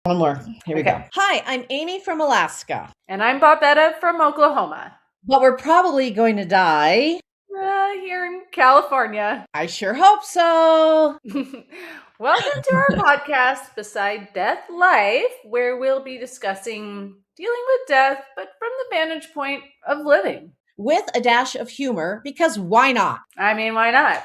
One more. Here we go. Hi, I'm Amy from Alaska, And I'm Bobetta from Oklahoma. but we're probably going to die. Here in California. I sure hope so. Welcome to our podcast, Beside Death Life, where we'll be discussing dealing with death, but from the vantage point of living. With a dash of humor, because why not? I mean, why not?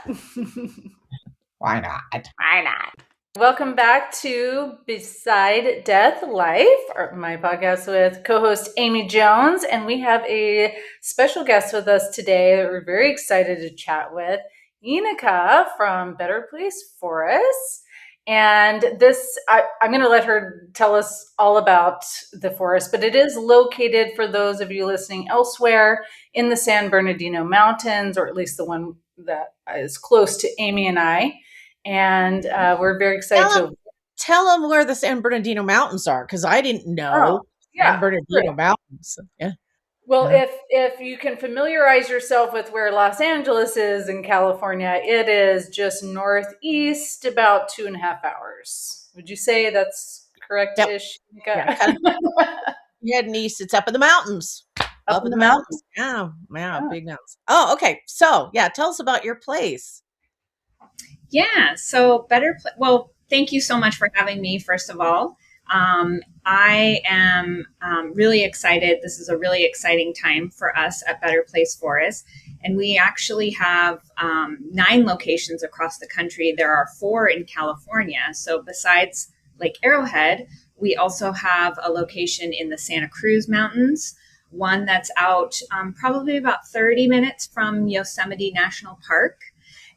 Why not? Why not? Welcome back to Beside Death Life, my podcast with co-host Amy Jones, and we have a special guest with us today that we're very excited to chat with, Inika from Better Place Forests. And this, I'm going to let her tell us all about the forest, but it is located, for those of you listening elsewhere, in the San Bernardino Mountains, or at least the one that is close to Amy and I. And we're very excited tell them where the San Bernardino Mountains are, because I didn't know. San Bernardino Mountains. Yeah. Well, if you can familiarize yourself with where Los Angeles is in California, it is just northeast, about 2.5 hours. Would you say that's correct-ish? Yep. Yeah, heading east, it's up in the mountains. Up in the mountains? Yeah, big mountains. Oh, okay. So, yeah, tell us about your place. Yeah, so thank you so much for having me, first of all. I am really excited. This is a really exciting time for us at Better Place Forest. And we actually have 9 locations across the country. There are 4 in California. So besides Lake Arrowhead, we also have a location in the Santa Cruz Mountains, one that's out probably about 30 minutes from Yosemite National Park.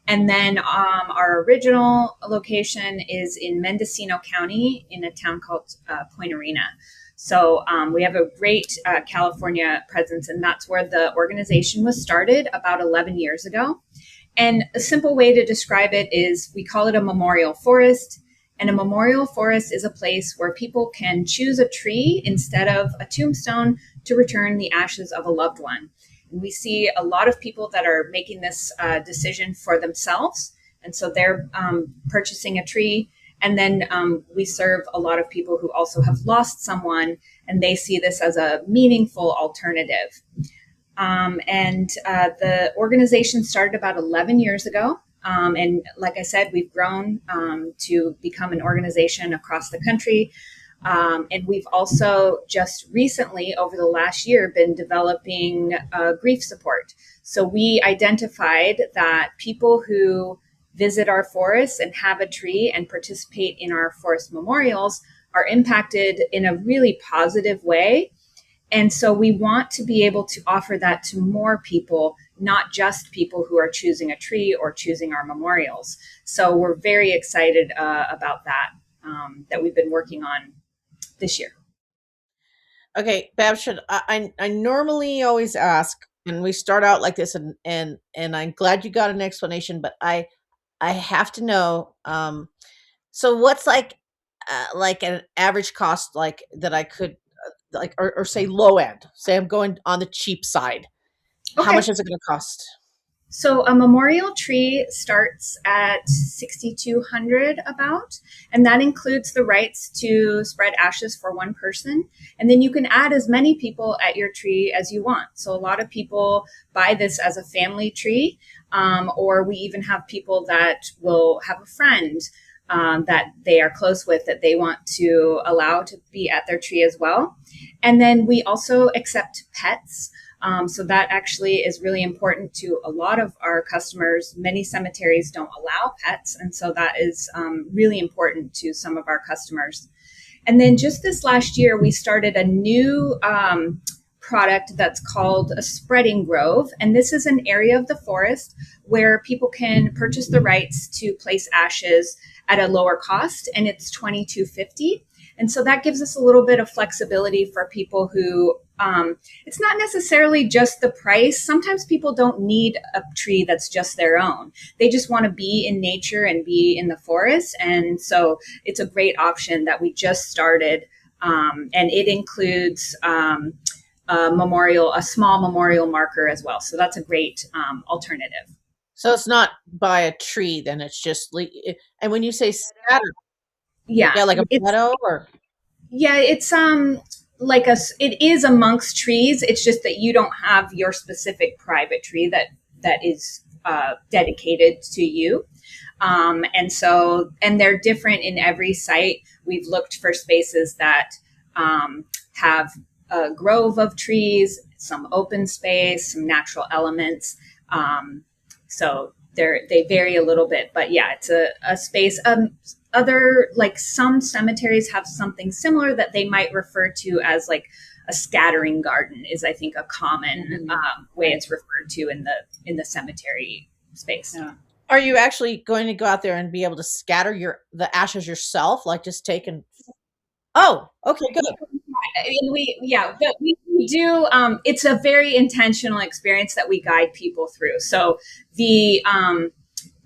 And then our original location is in Mendocino County in a town called Point Arena. So we have a great California presence, and that's where the organization was started about 11 years ago. And a simple way to describe it is we call it a memorial forest. And a memorial forest is a place where people can choose a tree instead of a tombstone to return the ashes of a loved one. We see a lot of people that are making this decision for themselves. And so they're purchasing a tree. And then we serve a lot of people who also have lost someone, and they see this as a meaningful alternative. The organization started about 11 years ago. And like I said, we've grown to become an organization across the country. And we've also just recently, over the last year, been developing grief support. So we identified that people who visit our forests and have a tree and participate in our forest memorials are impacted in a really positive way. And so we want to be able to offer that to more people, not just people who are choosing a tree or choosing our memorials. So we're very excited about that we've been working on this year. Okay, Babsha, I normally always ask, and we start out like this, and I'm glad you got an explanation, but I have to know. So what's like an average cost, like that I could or say low end? Say I'm going on the cheap side. Okay. How much is it going to cost? So a memorial tree starts at $6,200 about, and that includes the rights to spread ashes for one person. And then you can add as many people at your tree as you want. So a lot of people buy this as a family tree, or we even have people that will have a friend that they are close with that they want to allow to be at their tree as well. And then we also accept pets. So that actually is really important to a lot of our customers. Many cemeteries don't allow pets, and so that is really important to some of our customers. And then just this last year, we started a new product that's called a spreading grove. And this is an area of the forest where people can purchase the rights to place ashes at a lower cost, and it's $22.50. And so that gives us a little bit of flexibility for people who it's not necessarily just the price. Sometimes people don't need a tree that's just their own. They just want to be in nature and be in the forest. And so it's a great option that we just started. And it includes a small memorial marker as well. So that's a great alternative. So it's not by a tree, then it's just, and when you say scatter, yeah, like a meadow or? Yeah, it's like it is amongst trees. It's just that you don't have your specific private tree that is dedicated to you. And they're different in every site. We've looked for spaces that have a grove of trees, some open space, some natural elements. So they vary a little bit, but yeah, it's a space. Other, like, some cemeteries have something similar that they might refer to as like a scattering garden is, I think, a common way it's referred to in the cemetery space. Yeah. Are you actually going to go out there and be able to scatter the ashes yourself, like just taking? Oh, okay, good. And we do. It's a very intentional experience that we guide people through. So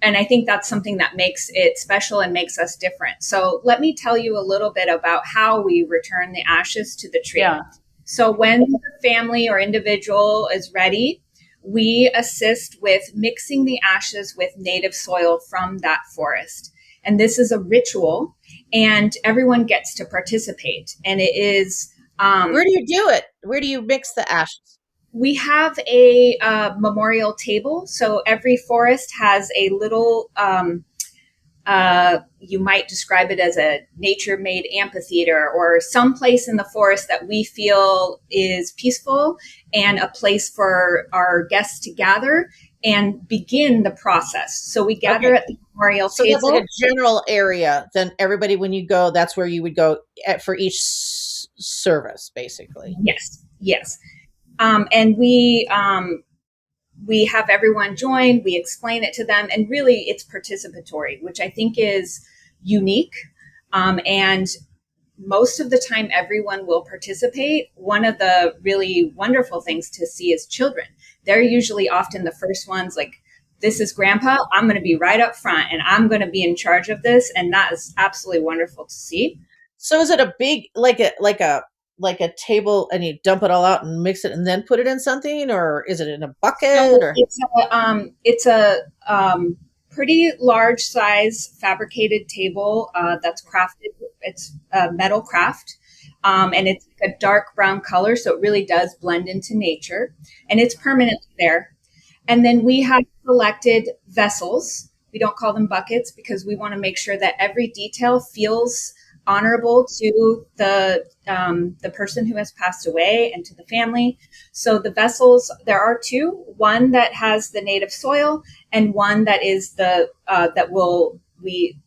and I think that's something that makes it special and makes us different. So let me tell you a little bit about how we return the ashes to the tree. Yeah. So when the family or individual is ready, we assist with mixing the ashes with native soil from that forest. And this is a ritual, and everyone gets to participate. And it is. Where do you do it? Where do you mix the ashes? We have a memorial table. So every forest has a little, you might describe it as a nature-made amphitheater, or some place in the forest that we feel is peaceful and a place for our guests to gather and begin the process. So we gather at the memorial table. That's like a general area. Then everybody, when you go, that's where you would go for each service, basically. Yes. And we have everyone join, we explain it to them, and really it's participatory, which I think is unique. And most of the time, everyone will participate. One of the really wonderful things to see is children. They're usually often the first ones, like, this is Grandpa, I'm going to be right up front, and I'm going to be in charge of this. And that is absolutely wonderful to see. So is it a big, like a table, and you dump it all out and mix it and then put it in something, or is it in a bucket? So it's a pretty large size fabricated table that's crafted. It's metal craft, and it's a dark brown color, so it really does blend into nature, and it's permanent there. And then we have selected vessels. We don't call them buckets because we want to make sure that every detail feels honorable to the person who has passed away and to the family. So the vessels, there are two, one that has the native soil and one that is we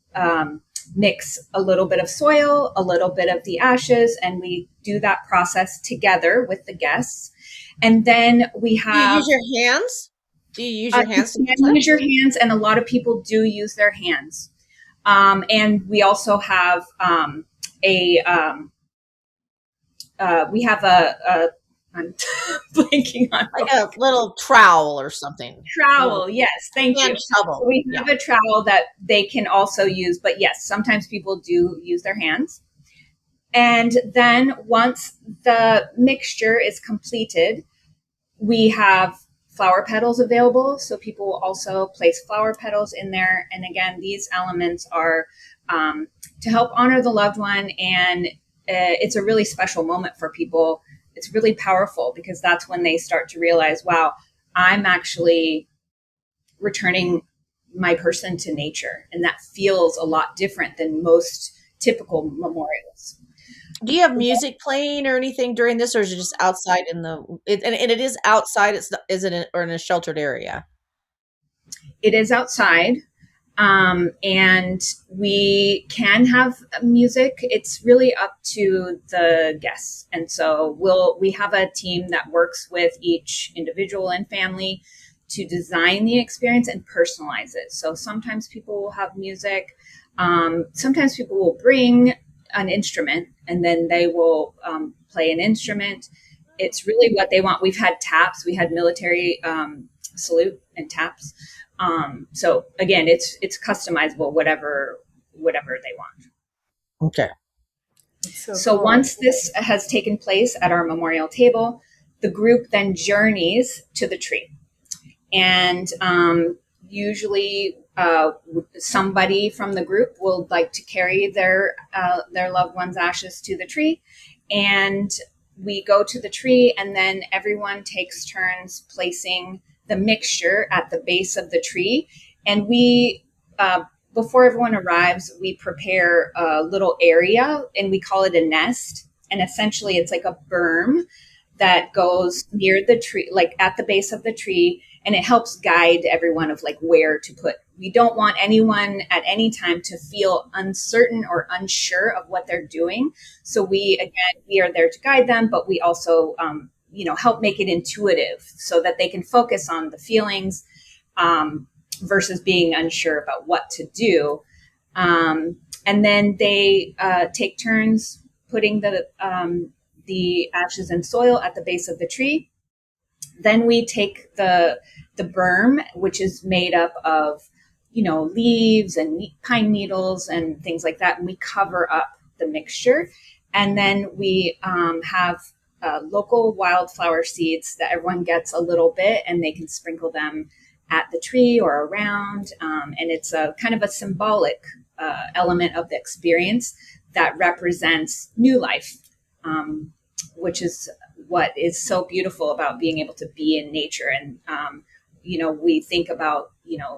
mix a little bit of soil, a little bit of the ashes, and we do that process together with the guests. And then we have... Do you use your hands? Do you use your hands? You can use your hands, and a lot of people do use their hands. And we also have I'm blanking on like a little trowel or something. Trowel, yes, thank you. Shovel. So we have a trowel that they can also use, but yes, sometimes people do use their hands. And then once the mixture is completed, we have flower petals available. So people will also place flower petals in there. And again, these elements are to help honor the loved one. And it's a really special moment for people. It's really powerful because that's when they start to realize, wow, I'm actually returning my person to nature. And that feels a lot different than most typical memorials. Do you have music playing or anything during this, or is it just outside and it is outside? Is it in a sheltered area? It is outside, and we can have music. It's really up to the guests, and so we have a team that works with each individual and family to design the experience and personalize it. So sometimes people will have music. Sometimes people will bring an instrument, and then they will play an instrument. It's really what they want. We've had taps. We had military salute and taps. So again, it's customizable, whatever they want. Okay. So cool. Once this has taken place at our memorial table, the group then journeys to the tree. And usually somebody from the group will like to carry their loved one's ashes to the tree, and we go to the tree, and then everyone takes turns placing the mixture at the base of the tree, and we before everyone arrives, we prepare a little area, and we call it a nest, and essentially it's like a berm that goes near the tree, like at the base of the tree, and it helps guide everyone of like where to put. We don't want anyone at any time to feel uncertain or unsure of what they're doing. So we are there to guide them, but we also, help make it intuitive so that they can focus on the feelings versus being unsure about what to do. And then they take turns putting the ashes and soil at the base of the tree. Then we take the berm, which is made up of, leaves and pine needles and things like that, and we cover up the mixture. And then we have local wildflower seeds that everyone gets a little bit, and they can sprinkle them at the tree or around. And it's a kind of a symbolic element of the experience that represents new life, which is what is so beautiful about being able to be in nature. And, we think about,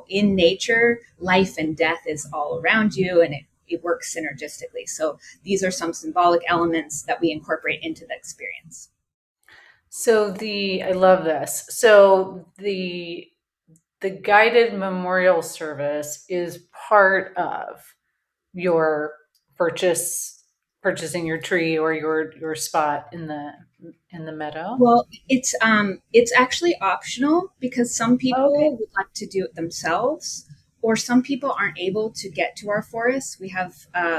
in nature, life and death is all around you, and it works synergistically. So these are some symbolic elements that we incorporate into the experience. So I love this. So the guided memorial service is part of your purchasing your tree or your spot in the meadow. Well, it's actually optional because some people would like to do it themselves, or some people aren't able to get to our forests. We have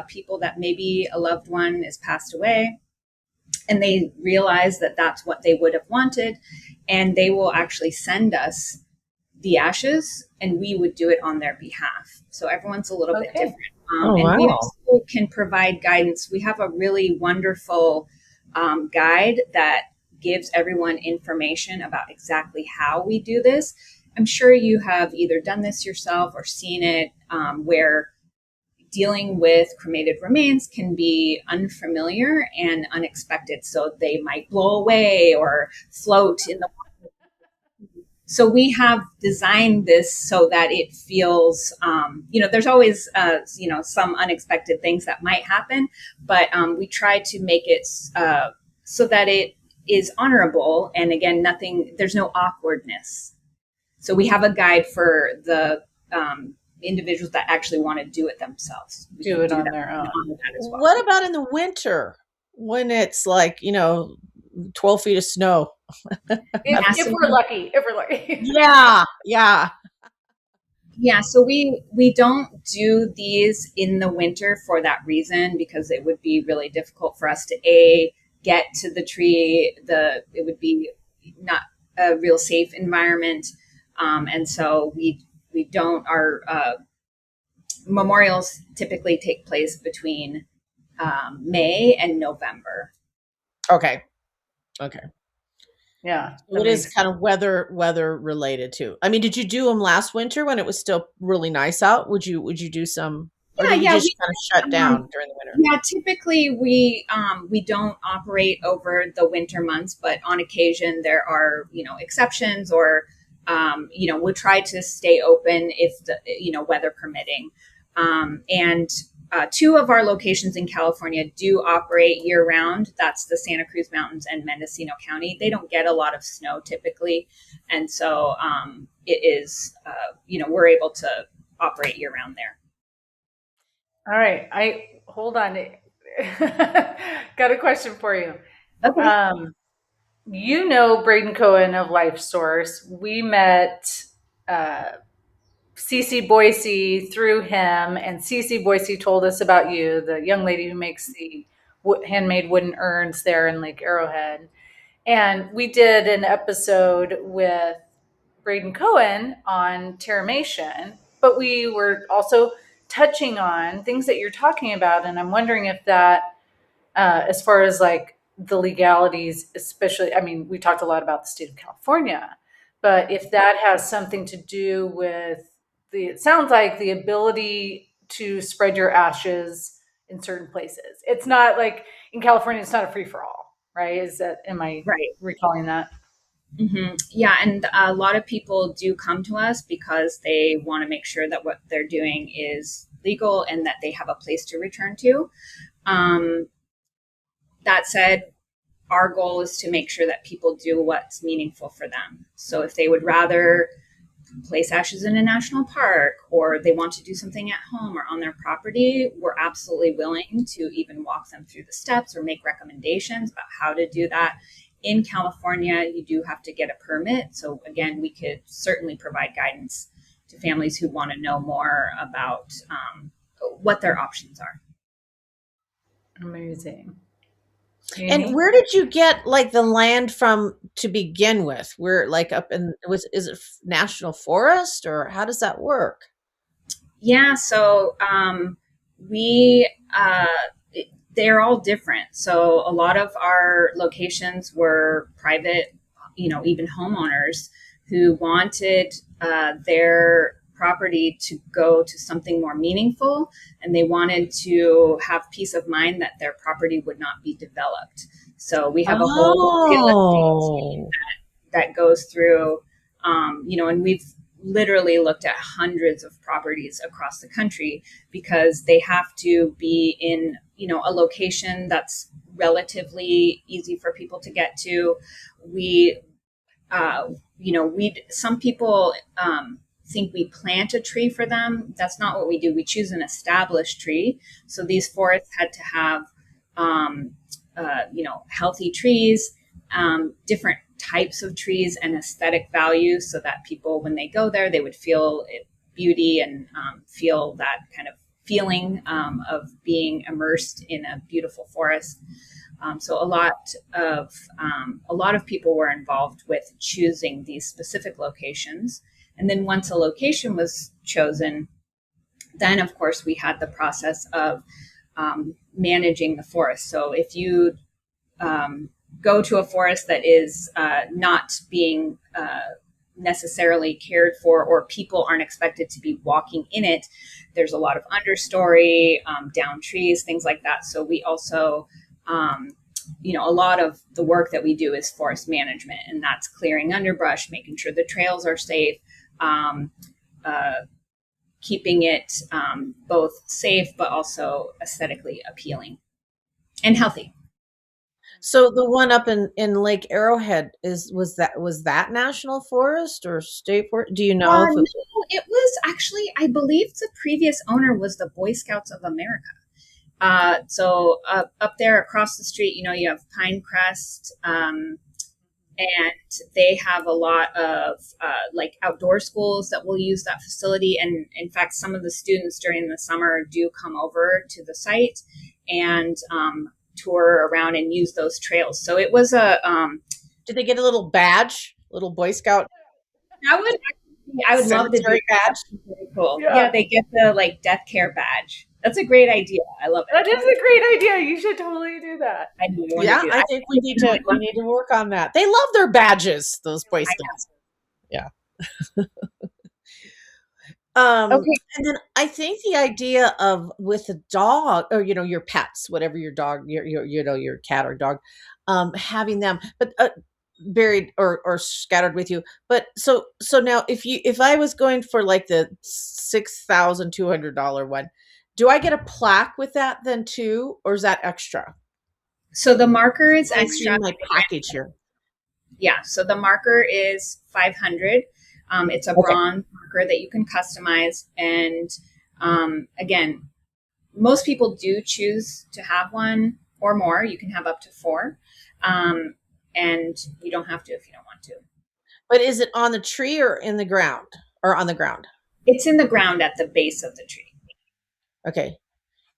people that maybe a loved one is passed away, and they realize that that's what they would have wanted, and they will actually send us the ashes, and we would do it on their behalf. So everyone's a little bit different. And we also can provide guidance. We have a really wonderful guide that gives everyone information about exactly how we do this. I'm sure you have either done this yourself or seen it, where dealing with cremated remains can be unfamiliar and unexpected. So they might blow away or float in the water. So we have designed this so that it feels, there's always, some unexpected things that might happen, but we try to make it so that it is honorable. And again, there's no awkwardness. So we have a guide for the individuals that actually want to do it themselves. Do it on their own. Well. What about in the winter when it's like, 12 feet of snow? If we're lucky. Yeah. Yeah, so we don't do these in the winter for that reason, because it would be really difficult for us to get to the tree. It would be not a real safe environment, and so we don't. Our memorials typically take place between May and November. Okay. Yeah. It is kind of weather related too. I mean, did you do them last winter when it was still really nice out? Would you do some, or did you just kind of shut down during the winter? Yeah, typically we don't operate over the winter months, but on occasion there are, exceptions, or we'll try to stay open if the, weather permitting. And two of our locations in California do operate year round. That's the Santa Cruz Mountains and Mendocino County. They don't get a lot of snow typically. And so it is, we're able to operate year round there. All right. Hold on. Got a question for you. Okay. Braden Cohen of Life Source. We met Cece Boise through him, and Cece Boise told us about you, the young lady who makes the handmade wooden urns there in Lake Arrowhead. And we did an episode with Braden Cohen on Terramation, but we were also touching on things that you're talking about. And I'm wondering if that, as far as like the legalities, especially, I mean, we talked a lot about the state of California, but if that has something to do with it sounds like the ability to spread your ashes in certain places. It's not like in California, it's not a free for all, right? Am I Right. recalling that? Yeah, and a lot of people do come to us because they want to make sure that what they're doing is legal and that they have a place to return to. Um, that said, our goal is to make sure that people do what's meaningful for them. So if they would rather place ashes in a national park or they want to do something at home or on their property, we're absolutely willing to even walk them through the steps or make recommendations about how to do that. In California, you do have to get a permit. So again, we could certainly provide guidance to families who want to know more about what their options are. Amazing. And where did you get like the land from to begin with? Where like up in is it national forest or how does that work? Yeah, so we they're all different. So a lot of our locations were private, even homeowners who wanted their property to go to something more meaningful, and they wanted to have peace of mind that their property would not be developed. So we have a whole real estate team that goes through, and we've literally looked at hundreds of properties across the country because they have to be in, a location that's relatively easy for people to get to. Some people think we plant a tree for them. That's not what we do. We choose an established tree. So these forests had to have, healthy trees, different types of trees and aesthetic value so that people, when they go there, they would feel beauty and feel that kind of feeling of being immersed in a beautiful forest. So a lot of people were involved with choosing these specific locations. And then once a location was chosen, then of course we had the process of managing the forest. So if you go to a forest that is not being necessarily cared for, or people aren't expected to be walking in it, there's a lot of understory, down trees, things like that. So we also, a lot of the work that we do is forest management, and that's clearing underbrush, making sure the trails are safe, keeping it both safe but also aesthetically appealing and healthy. So the one up in Lake Arrowhead was that national forest or state forest? Do you know? No, it was actually, I believe the previous owner was the Boy Scouts of America. So up there across the street, you have Pinecrest, and they have a lot of like outdoor schools that will use that facility. And in fact, some of the students during the summer do come over to the site and tour around and use those trails. So it was did they get a little badge, little Boy Scout? I would love to do badge. Very cool. Yeah, they get the like death care badge. That's a great idea. I love it. That is a great idea. You should totally do that. I think we need to work on that. They love their badges, those Boy Scouts. Yeah. Okay. And then I think the idea of with a dog or your pets, whatever your dog, your cat or dog, having them, but buried or scattered with you. But so now if I was going for like the $6,200 one, do I get a plaque with that then too, or is that extra? So the marker is extra. My package here. Yeah. So the marker is $500. It's a bronze marker that you can customize. And again, most people do choose to have one or more. You can have up to 4. And you don't have to if you don't want to. But is it on the tree or in the ground or on the ground? It's in the ground at the base of the tree. Okay.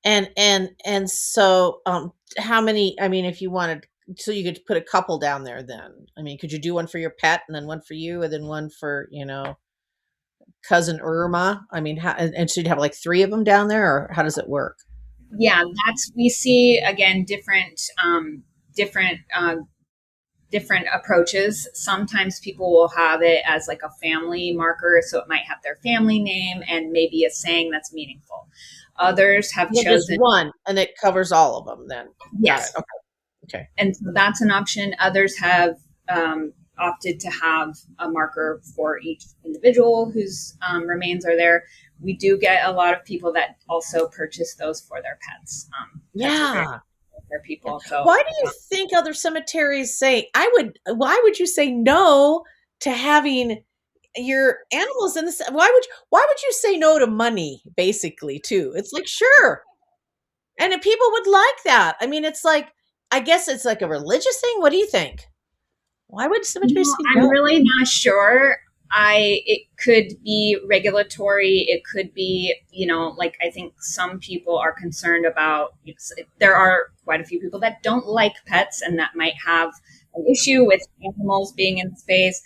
And so how many, I mean, if you wanted, so you could put a couple down there then. I mean, could you do one for your pet and then one for you and then one for, cousin Irma? I mean, and so you'd have like 3 of them down there, or how does it work? Yeah, we see again different different approaches. Sometimes people will have it as like a family marker, so it might have their family name and maybe a saying that's meaningful. Others have Just chosen, one, and it covers all of them. Then got it. yes, Okay. and so that's an option. Others have opted to have a marker for each individual whose remains are there. We do get a lot of people that also purchase those for their pets. Yeah. For people. So Why do you think other cemeteries say why would you say no to having your animals in the why would you say no to money basically too? It's like sure. And if people would like that. I mean, it's like I guess it's like a religious thing. What do you think? Why would cemeteries say I'm no? really not sure. It could be regulatory. It could be, like I think some people are concerned about. There are quite a few people that don't like pets, and that might have an issue with animals being in space.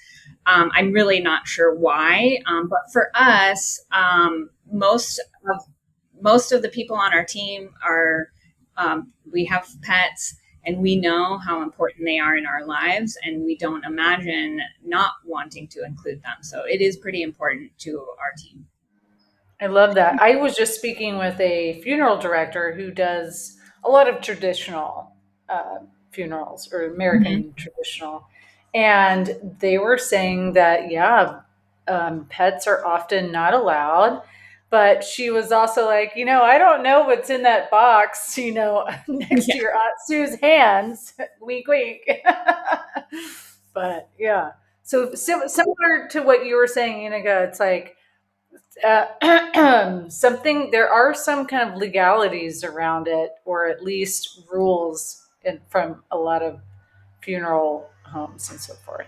I'm really not sure why, but for us, most of the people on our team are we have pets, and we know how important they are in our lives, and we don't imagine not wanting to include them. So it is pretty important to our team. I love that. I was just speaking with a funeral director who does a lot of traditional funerals or American traditional. And they were saying that, yeah, pets are often not allowed. But she was also like, I don't know what's in that box, next to your Aunt Sue's hands. Wink, wink. But yeah. So similar to what you were saying, Iniga, it's like, there are some kind of legalities around it, or at least rules from a lot of funeral homes and so forth.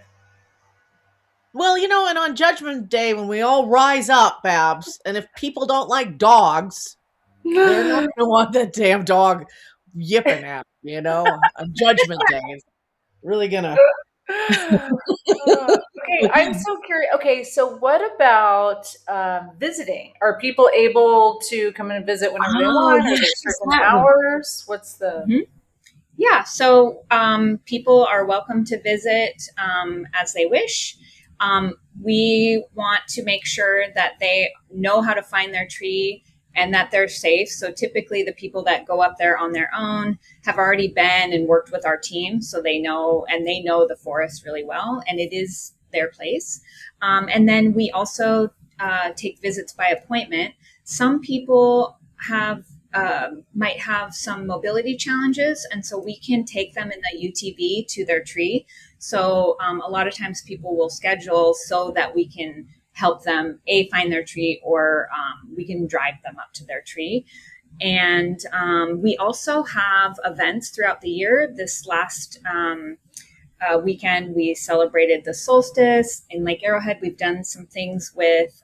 Well, and on Judgment Day when we all rise up, Babs, and if people don't like dogs, they're not going to want that damn dog yipping at them, on Judgment Day. It's really going to. Okay, I'm so curious. Okay, so what about visiting? Are people able to come and visit whenever they want? Are there certain hours? What's the? Mm-hmm. Yeah, so people are welcome to visit as they wish. We want to make sure that they know how to find their tree and that they're safe. So typically the people that go up there on their own have already been and worked with our team. So they know the forest really well, and it is their place. And then we also take visits by appointment. Some people might have some mobility challenges, and so we can take them in the UTV to their tree. So a lot of times people will schedule so that we can help them find their tree, or we can drive them up to their tree. And we also have events throughout the year. This last weekend, we celebrated the solstice in Lake Arrowhead. We've done some things with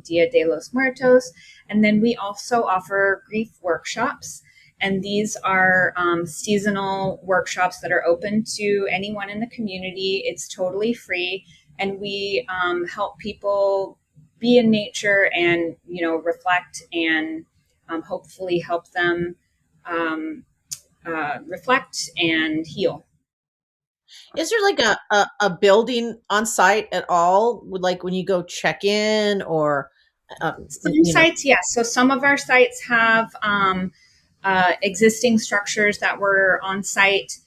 Dia de los Muertos. And then we also offer grief workshops. And these are seasonal workshops that are open to anyone in the community. It's totally free. And we help people be in nature and, reflect, and hopefully help them reflect and heal. Is there like a building on site at all? Like when you go check in, or some sites, yes. So some of our sites have existing structures that were on site.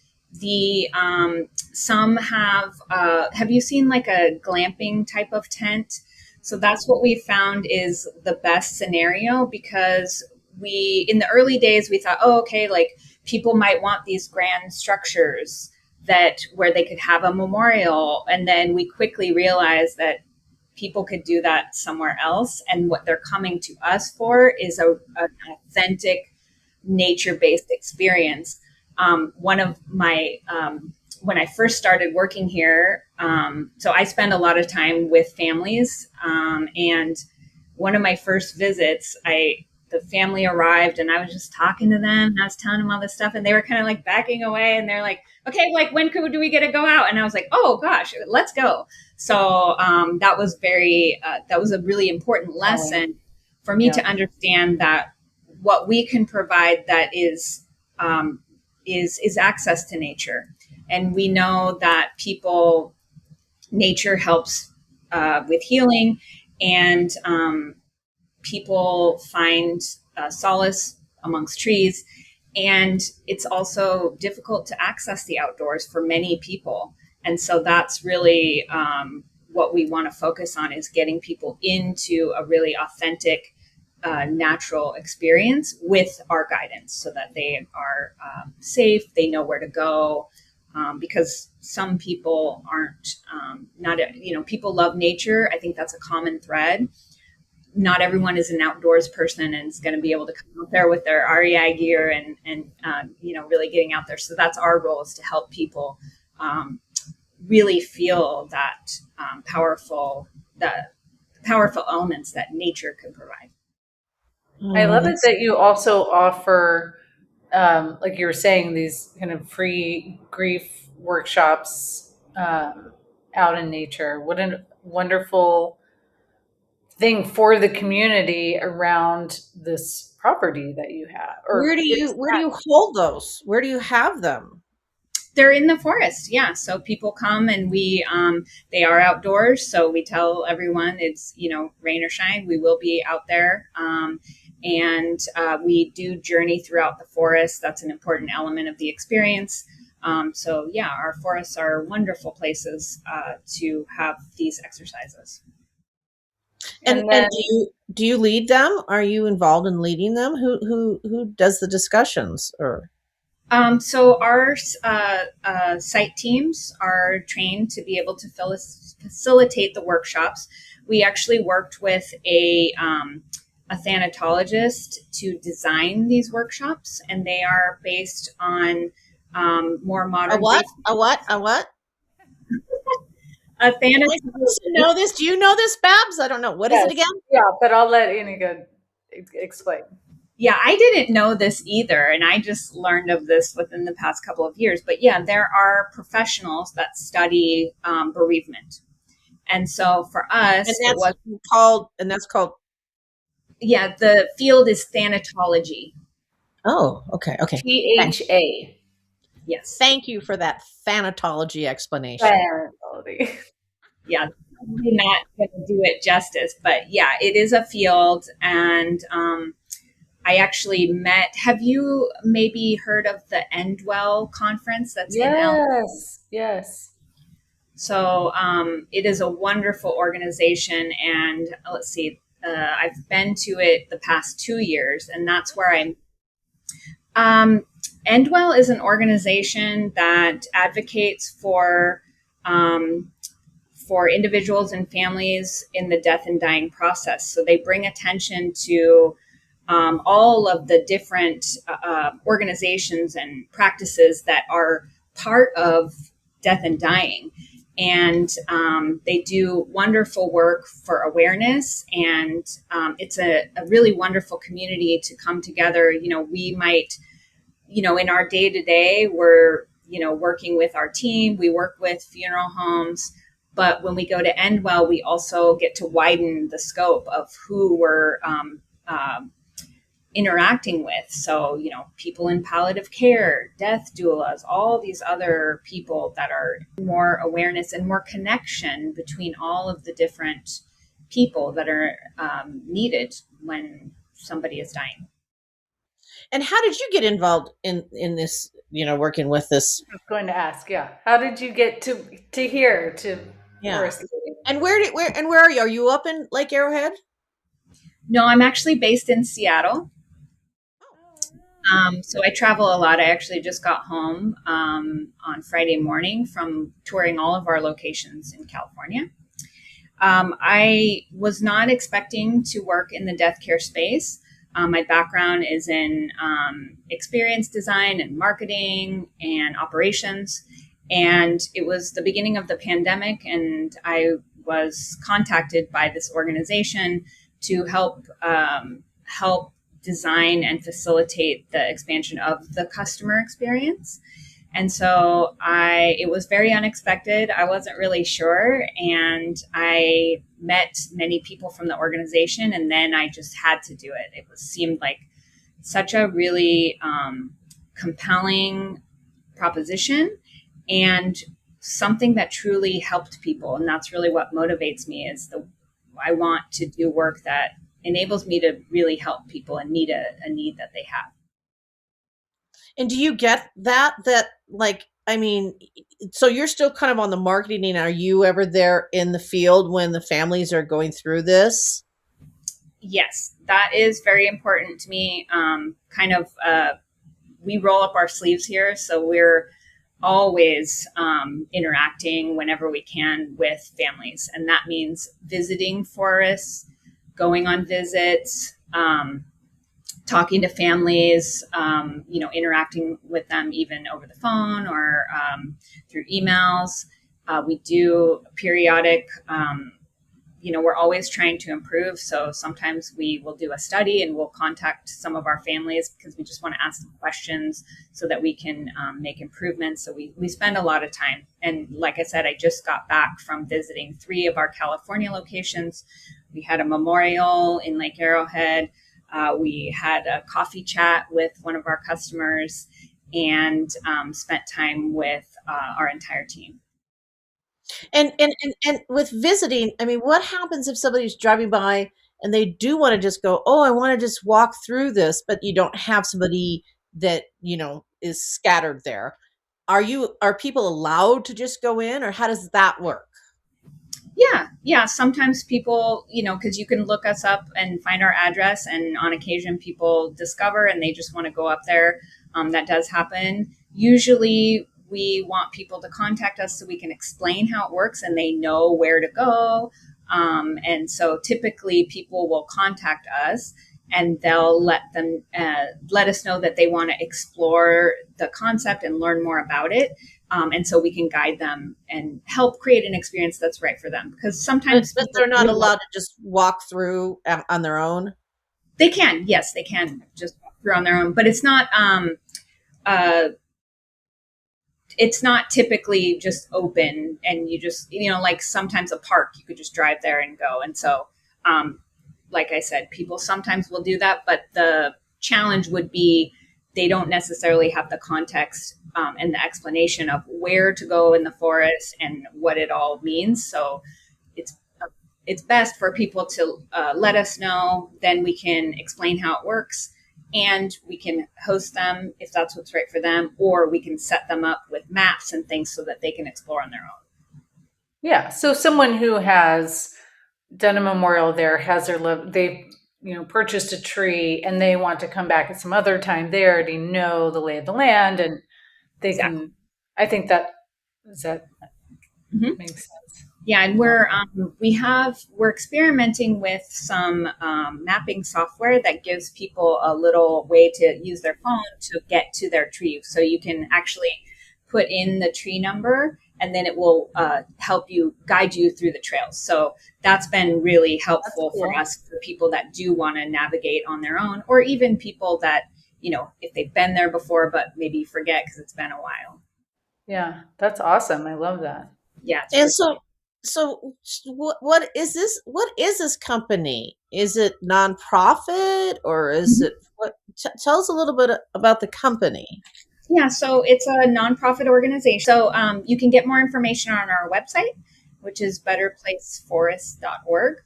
Some have you seen like a glamping type of tent? So that's what we found is the best scenario, because in the early days, we thought, okay, like people might want these grand structures where they could have a memorial. And then we quickly realized that people could do that somewhere else. And what they're coming to us for is an authentic nature-based experience. One of my, when I first started working here, so I spend a lot of time with families. And one of my first visits, the family arrived and I was just talking to them and I was telling them all this stuff, and they were kind of like backing away, and they're like, okay, like when do we get to go out? And I was like, oh gosh, let's go. So that was a really important lesson for me to understand that what we can provide that is access to nature. And we know that nature helps with healing, and people find solace amongst trees. And it's also difficult to access the outdoors for many people. And so that's really what we want to focus on, is getting people into a really authentic, natural experience with our guidance, so that they are safe, they know where to go. Because some people aren't, people love nature. I think that's a common thread. Not everyone is an outdoors person and is going to be able to come out there with their REI gear and really getting out there. So that's our role, is to help people really feel that powerful elements that nature can provide. I love it that you also offer, like you were saying, these kind of free grief workshops out in nature. What a wonderful thing for the community around this property that you have. Or where do you hold those? Where do you have them? They're in the forest. Yeah. So people come, and they are outdoors. So we tell everyone, it's, rain or shine, we will be out there. And we do journey throughout the forest. That's an important element of the experience. So yeah, our forests are wonderful places to have these exercises. And do you lead them? Are you involved in leading them? Who does the discussions? Or so our site teams are trained to be able to facilitate the workshops. We actually worked with a thanatologist to design these workshops, and they are based on more modern. A what? A thanatologist. Know this? Do you know this, Babs? I don't know. What is it again? Yeah, but I'll let Inigo explain. Yeah, I didn't know this either, and I just learned of this within the past couple of years. But yeah, there are professionals that study bereavement, and so for us, that's called. Yeah, the field is thanatology. Oh, okay. THA. Yes. Thank you for that thanatology explanation. Thanatology. Yeah, I'm not going to do it justice, but yeah, it is a field. And I actually have you maybe heard of the Endwell conference that's in LA? Yes. So it is a wonderful organization. And let's see, I've been to it the past 2 years, and that's where Endwell is an organization that advocates for individuals and families in the death and dying process. So they bring attention to all of the different organizations and practices that are part of death and dying. And they do wonderful work for awareness. And it's a really wonderful community to come together. We might, in our day-to-day, we're, working with our team. We work with funeral homes. But when we go to Endwell, we also get to widen the scope of who we're interacting with. So, people in palliative care, death doulas, all these other people that are more awareness and more connection between all of the different people that are needed when somebody is dying. And how did you get involved in this, working with this? I was going to ask, yeah. How did you get to here to Forest Lady? And where are you? Are you up in Lake Arrowhead? No, I'm actually based in Seattle. So I travel a lot. I actually just got home on Friday morning from touring all of our locations in California. I was not expecting to work in the death care space. My background is in experience design and marketing and operations. And it was the beginning of the pandemic, and I was contacted by this organization to help design and facilitate the expansion of the customer experience. And so it was very unexpected. I wasn't really sure. And I met many people from the organization, and then I just had to do it. It seemed like such a really compelling proposition. and something that truly helped people. And that's really what motivates me is I want to do work that enables me to really help people and meet a need that they have. And do you get that like, I mean, so you're still kind of on the marketing. Are you ever there in the field when the families are going through this? Yes, that is very important to me. We roll up our sleeves here, so we're always interacting whenever we can with families, and that means visiting forests, going on visits, talking to families, interacting with them even over the phone or through emails. We do periodic we're always trying to improve. So sometimes we will do a study and we'll contact some of our families because we just want to ask them questions so that we can make improvements. So we spend a lot of time. And like I said, I just got back from visiting 3 of our California locations. We had a memorial in Lake Arrowhead. We had a coffee chat with one of our customers and spent time with our entire team. And with visiting, I mean, what happens if somebody's driving by and they do want to just go, oh, I want to just walk through this, but you don't have somebody that, is scattered there. Are people allowed to just go in, or how does that work? Yeah. Sometimes people, because you can look us up and find our address, and on occasion people discover and they just want to go up there. That does happen. Usually we want people to contact us so we can explain how it works and they know where to go. And so typically people will contact us and they'll let us know that they want to explore the concept and learn more about it. And so we can guide them and help create an experience that's right for them. Because sometimes But they're not allowed to just walk through on their own. They can, yes, they can just walk through on their own, but it's not typically just open and you just, like sometimes a park, you could just drive there and go. And so, like I said, people sometimes will do that, but the challenge would be they don't necessarily have the context and the explanation of where to go in the forest and what it all means. So it's best for people to let us know, then we can explain how it works. And we can host them if that's what's right for them, or we can set them up with maps and things so that they can explore on their own. Yeah. So someone who has done a memorial there they've purchased a tree and they want to come back at some other time, they already know the lay of the land and they can. I think that makes sense. Yeah, and we're experimenting with some mapping software that gives people a little way to use their phone to get to their tree. So you can actually put in the tree number, and then it will help you guide you through the trails. So that's been really helpful for us, for people that do want to navigate on their own, or even people that, if they've been there before but maybe forget because it's been a while. Yeah, that's awesome. I love that. Yeah. And so what is this? What is this company? Is it nonprofit or is it what? Tell us a little bit about the company. Yeah, so it's a nonprofit organization. So you can get more information on our website, which is betterplaceforest.org.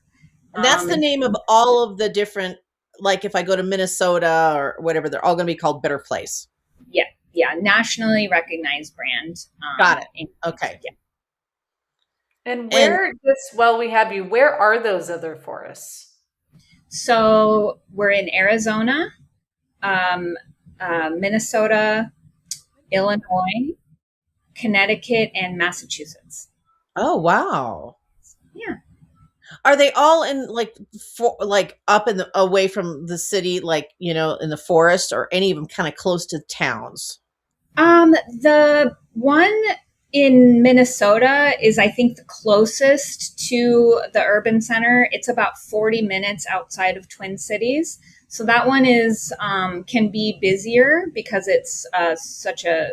And that's the name of all of the different, like if I go to Minnesota or whatever, they're all going to be called Better Place. Yeah, nationally recognized brand. Got it. Okay. Yeah. And while we have you, where are those other forests? So we're in Arizona, Minnesota, Illinois, Connecticut, and Massachusetts. Oh, wow. Yeah. Are they all in up in away from the city, in the forest, or any of them kind of close to towns? The one in Minnesota is, I think, the closest to the urban center. It's about 40 minutes outside of Twin Cities. So that one can be busier because it's such a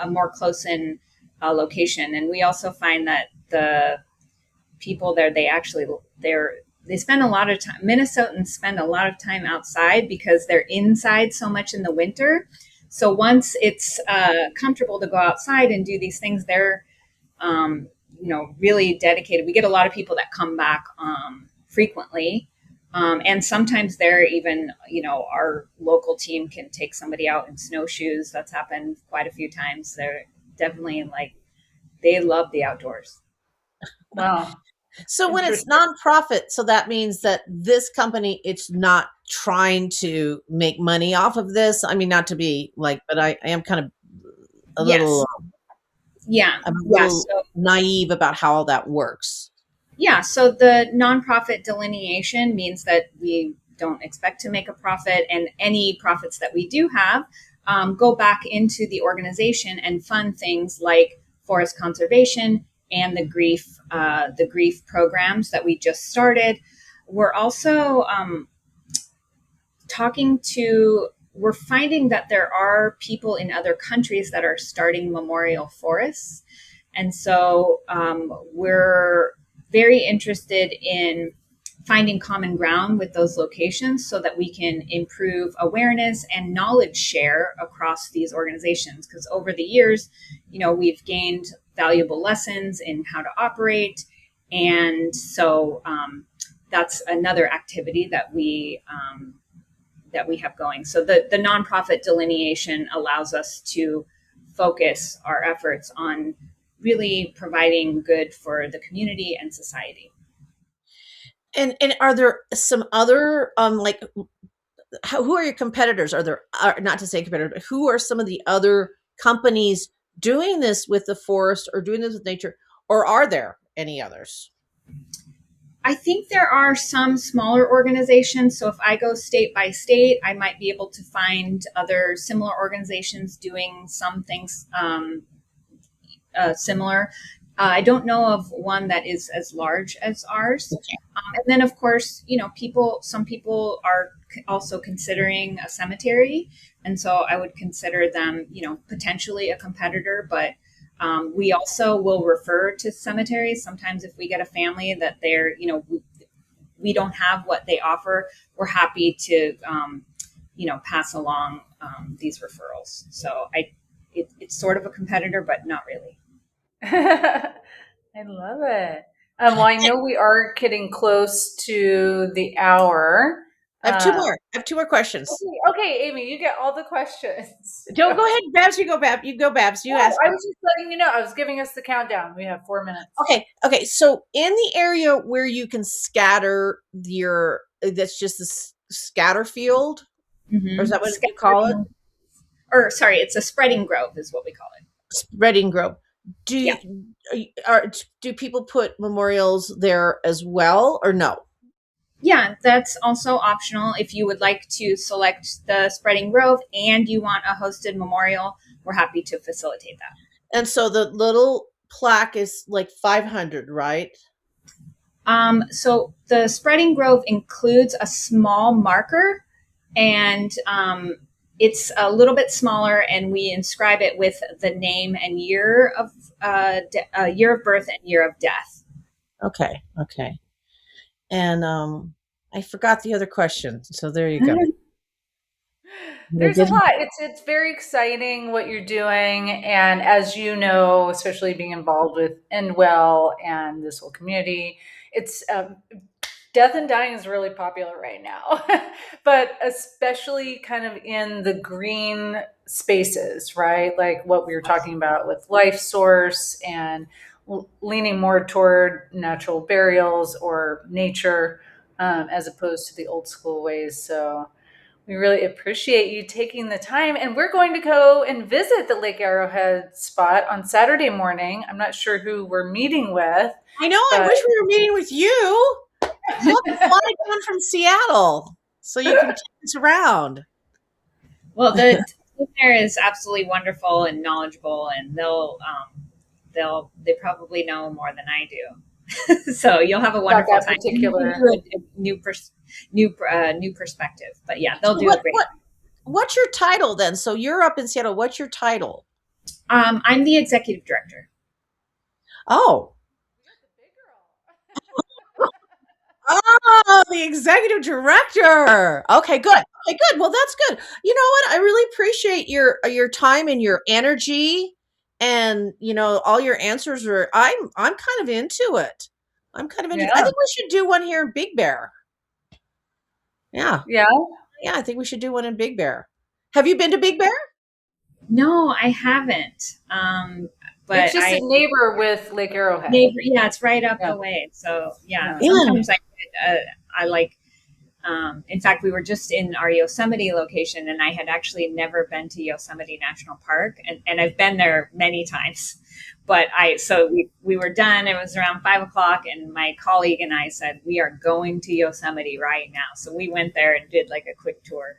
more close-in location. And we also find that the people there, they spend a lot of time. Minnesotans spend a lot of time outside because they're inside so much in the winter. So once it's comfortable to go outside and do these things, they're really dedicated. We get a lot of people that come back frequently. And sometimes they're even, our local team can take somebody out in snowshoes. That's happened quite a few times. They're definitely they love the outdoors. Wow. So when it's nonprofit, so that means that this company, it's not trying to make money off of this. I mean, not to be but I am kind of a little, I'm a little naive about how all that works. Yeah. So the nonprofit delineation means that we don't expect to make a profit, and any profits that we do have go back into the organization and fund things like forest conservation and the grief programs that we just started. We're also we're finding that there are people in other countries that are starting memorial forests. And so we're very interested in finding common ground with those locations so that we can improve awareness and knowledge share across these organizations. Because over the years, we've gained valuable lessons in how to operate. And so that's another activity that we have going. So the nonprofit delineation allows us to focus our efforts on really providing good for the community and society. And are there some other who are your competitors? Are there, not to say competitors, but who are some of the other companies doing this with the forest or doing this with nature, or are there any others? I think there are some smaller organizations. So if I go state by state, I might be able to find other similar organizations doing some things similar. I don't know of one that is as large as ours. Okay. And then, of course, some people are also considering a cemetery. And so I would consider them, potentially a competitor, but we also will refer to cemeteries. Sometimes if we get a family that they're, we don't have what they offer, we're happy to, pass along these referrals. So it's sort of a competitor, but not really. I love it. Well, I know we are getting close to the hour. I have two more. I have two more questions. Okay, Amy, you get all the questions. Don't go ahead, Babs. You go, Babs. You go, Babs. You ask. I was just letting you know. I was giving us the countdown. We have 4 minutes. Okay. So in the area where you can scatter that's just the scatter field, or is that what you call it? Or sorry, it's a spreading grove is what we call it. Spreading grove. Do people put memorials there as well, or no? Yeah, that's also optional. If you would like to select the spreading grove and you want a hosted memorial, we're happy to facilitate that. And so the little plaque is like 500, right? So the spreading grove includes a small marker, and it's a little bit smaller, and we inscribe it with the name and year of birth and year of death. Okay. And I forgot the other question. So there you go. There's a lot. It's very exciting what you're doing. And as you know, especially being involved with Endwell and this whole community, it's death and dying is really popular right now, but especially kind of in the green spaces, right? Like what we were talking about with Life Source and leaning more toward natural burials or nature as opposed to the old school ways. So we really appreciate you taking the time. And we're going to go and visit the Lake Arrowhead spot on Saturday morning. I'm not sure who we're meeting with. I know. I wish we were meeting with you. Look, fly down from Seattle so you can take us around. Well, the team there is absolutely wonderful and knowledgeable, and they probably know more than I do. So you'll have a wonderful time. New perspective, but yeah, they'll do a great. What's your title then? So you're up in Seattle. What's your title? I'm the executive director. Oh. Oh, the executive director. Okay, good. Okay, good. Well, that's good. You know what? I really appreciate your time and your energy, and all your answers are. I'm kind of into it. I'm kind of into. I Yeah. think we should do one here in Big Bear. Yeah, Yeah. yeah. I think we should do one in Big Bear. Have you been to Big Bear? No, I haven't. But It's just a neighbor with Lake Arrowhead. neighbor, yeah, it's right up Yeah. the way. So yeah, Yeah. sometimes I like. In fact, we were just in our Yosemite location, and I had actually never been to Yosemite National Park, and I've been there many times. But we were done. It was around 5 o'clock, and my colleague and I said we are going to Yosemite right now. So we went there and did like a quick tour.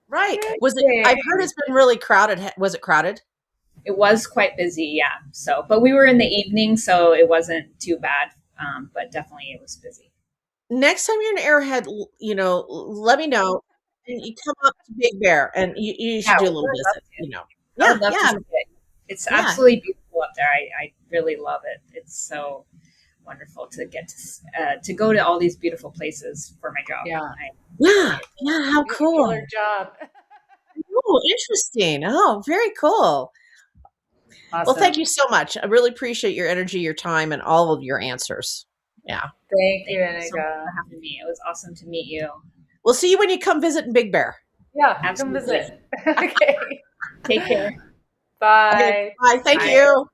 Right. Was it? I've heard it's been really crowded. Was it crowded? It was quite busy, yeah. So, but we were in the evening, so it wasn't too bad. But definitely it was busy. Next time you're in Arrowhead, let me know, and you come up to Big Bear, and you should do a little visit. I would love Yeah, to see it. It's Yeah. absolutely beautiful up there. I really love it. It's so wonderful to get to go to all these beautiful places for my job. Yeah. yeah. How cool! Killer job. Oh, interesting. Oh, very cool. Awesome. Well, thank you so much. I really appreciate your energy, your time, and all of your answers. Yeah. Thank you, Thank you so much Inika. for having me. It was awesome to meet you. We'll see you when you come visit in Big Bear. Yeah, come Absolutely. visit. Okay. Take care. Bye. Okay, bye. Thank Bye. you.